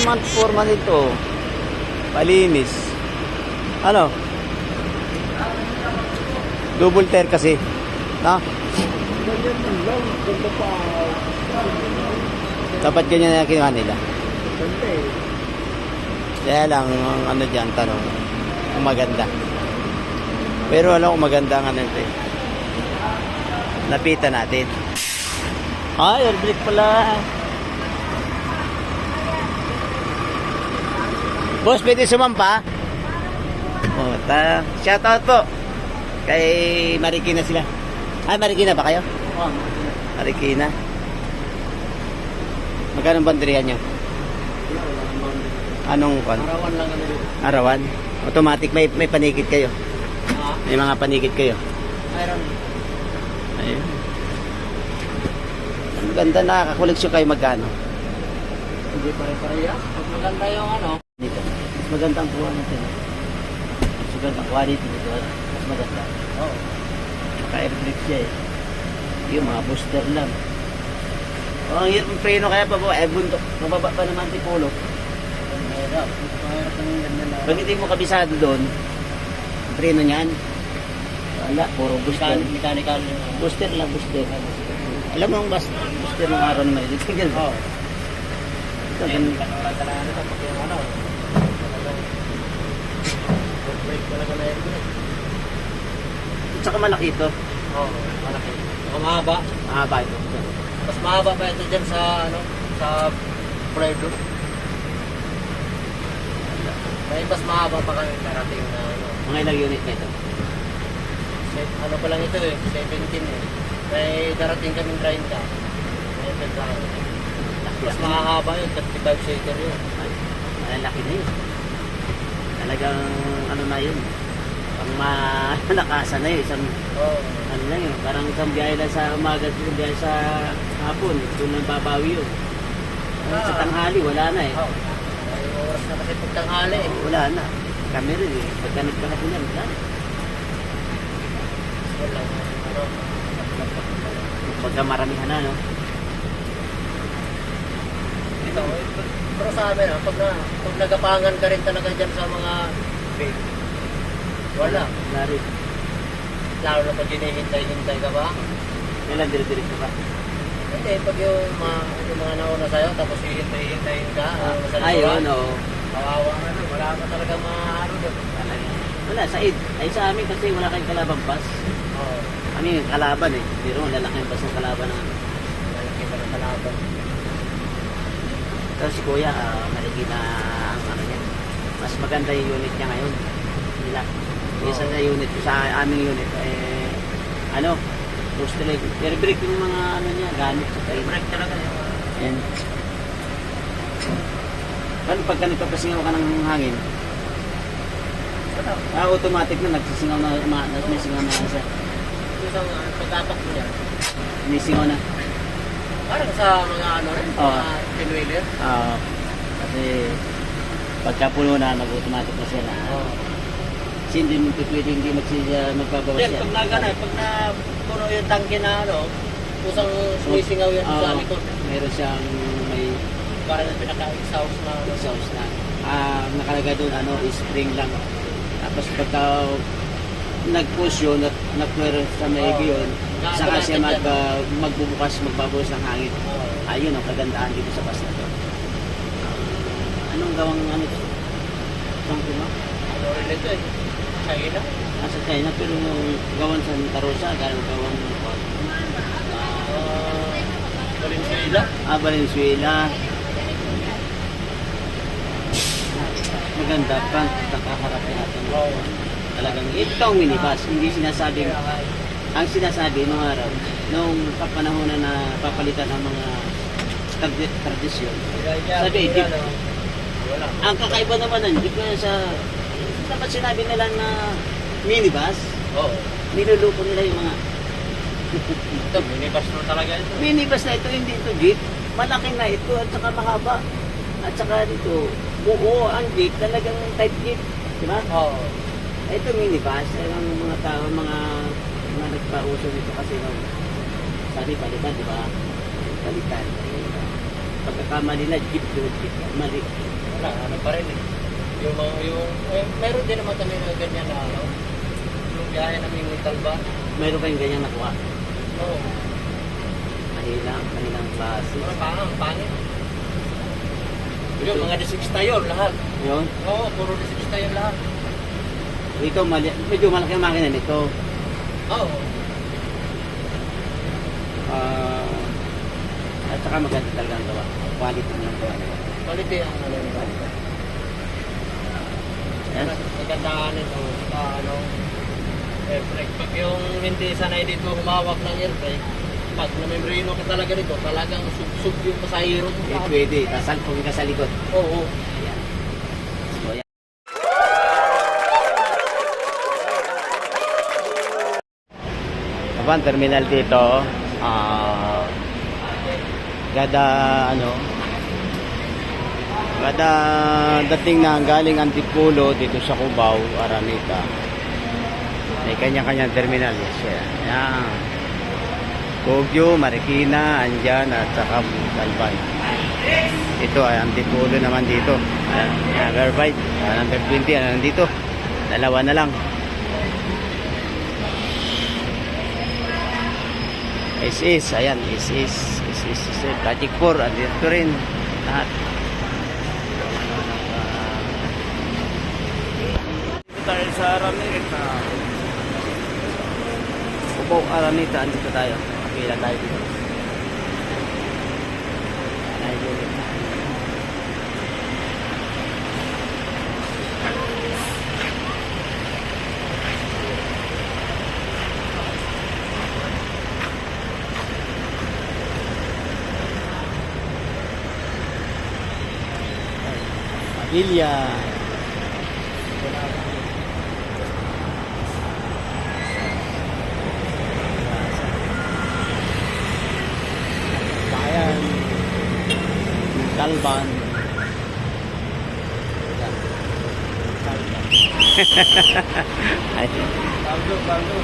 naman forma nito. Palinis. Ano? Double tire kasi. No? Dapat ganyan na kinuha nila. Kaya lang, ang ano dyan, tanong, kung maganda. Pero alam kung maganda ang ano ito eh. Napitan natin. Ay, air brake pala. Boss, pwede sumampa? Oh, shoutout po. Kay Marikina sila. Ay, Marikina ba kayo? Oh, Marikina. Magkano banderihan nyo? Anong kwan? Arawan lang kami. Arawan? Automatic, may panikit kayo? May mga panikit kayo? Iron. Ayun. Ang ganda, nakakakoleksyon kayo magkano? Hindi pare-pareha. Pag maganda yung ano. Dito. Mas maganda ang buwan natin. Mas maganda ang quality nito. Mas maganda. Oo. Naka-air brake siya eh. Yung mga booster lang. Oh, ang hirap ng preno kaya pa po. Bundok. Mababa pa naman Tipolo. Mahirap. Mahirap ng ganyan na. Pag hindi mo kabisado doon, ang preno niyan, wala, puro booster. Mechanical. Booster lang, booster. Alam mo ang booster ng Aron na ito. Tigil. Oo. Ito, ganun. Kailangan ito pag yung ano. Brake talaga na yun. At saka malaki ito. Oo. Malaki. Saka mahaba. Mahaba ito. Mas mahaba pa ito dyan sa ano. Sa Fredo. May mas mahaba pa kami karating na ano. Mga ilang unit na ito. Ano pa lang ito eh. 17 eh. May darating kaming 30. May pagkano. Mas mahaba yun. 35 seater yun. Malaki na yun. Talagang ano na yun. Pang malakasan na yun. Isang, Oo. ano na yun. Parang isang biyahe lang sa umaga, isang biyahe sa hapon. Doon nang babawi yun. Sa tanghali, wala na eh. Oo. May oras na kasi pagtanghali eh. Wala na. Kami rin eh. Pagka nagkakapon yan, wala na. Wala. Ano. Pagka maramihan na, no? Ito, pero sa amin pag nagapangan ka rin talaga dyan sa mga bake, wala. Wala rin. Lalo na pag hinihintay-hintay ka ba? Kailan dire-diretso ka? Hindi, pag yung mga nauna sa'yo, tapos hihintay-hintayin ka, sa Ayun, oo. kawawa ka na, wala ka talaga ano doon. Wala, ay sa amin kasi wala kayong kalabang bus. Oo, Kami yung kalaban eh. Pero lalaki yung bus ng kalaban na. malaki pa ng kalaban. Tapos si Kuya, malaki na ang ano niya. Mas maganda yung unit niya ngayon. Nila. Isa na unit sa aming unit. Ano? Booster leg. Air brake yung mga ano niya, gamit sa tayo. Break talaga yun. Yan. Paano pagka nagpapasingaw ka ng hangin? Automatic na nagsisingaw na, may singaw na siya. Isang pagkatak mo yan. May singaw na. Parang sa mga ano rin, mga pinwheeler. Kasi pagka puno na, mag-automatic na siya na. Kasi hindi mo pwede hindi magbabawas Yan, yan. pag napuno yung tangke na ano, kusang sumisingaw yan sa likod. Meron siyang may Parang pinaka-exhaust na ano. exhaust na. Nakalagay doon, spring lang. Tapos pagka nag-push yun at nag-meron sa maigi yun, saka siya magbubukas, magbabawas ng hangin. Ayun ang kagandaan dito sa bus na to. Anong gawang ano to? Sangko mo? Ano rin ito eh. China. Nasa China pero gawan sa Tarosa, gawan Valenzuela. Valenzuela. Maganda pa, nakaharap natin. Talagang itong minibus, hindi sinasabing, ang sinasabi nung araw, nung kapanahon na papalitan ng mga tradisyon. Sabi, ang kakaiba naman nun, di ko sa, dapat sinabi nila na minibus, Oo. niluluko nila yung mga Ito, minibus na talaga ito. minibus na ito, hindi ito jeep. Malaki na ito at saka mahaba. At saka dito, buo ang jeep, talagang type jeep. Di ba? Oo. Ito minibus, ang mga tao, mga nagpa-uso nito kasi sabi palitan, di ba? Palitan. pagkakamali na jeep doon, jeep. Mali. Wala, ano pa rin eh. Meron din naman kami na ganyan na ano. Yung biyahe namin ng Talban. Mayroon kayong ganyan nakuha. Oo. Kanilang klase. Ang pangit. Yung mga D6 tayo, lahat. Yun. Oo, puro D6 tayo lahat. Ito, medyo malaki ang makina nito. Oo. At saka maganda talaga ang gawa. Quality ng gawa nila. Quality ang ano nila. Yan. Magandaan ito. Ano, air brake. Pag yung hindi sanay dito humawak ng air brake, pag namembrino ka talaga dito, talagang sub yung pasahero mo. Pwede. Tasalpong ka sa likod. Oo. Ayan. So, ayan. Ang terminal dito, kada dating na galing Antipolo dito sa Cubao, Araneta, may kanya-kanyang terminal. Yes, yan. Baguio, Marikina, andyan, at saka Talban. Ito ay Antipolo naman dito. Ayan, Verbite, number 20, nandito. Dalawa na lang. SS, ayan, SS, Project 4, andito rin. Lahat. Dito tayo sa Araneta. Cubao, Araneta, andito tayo. Kapila tayo dito. Ilya. Bayan. Talban. Talban. Baldo.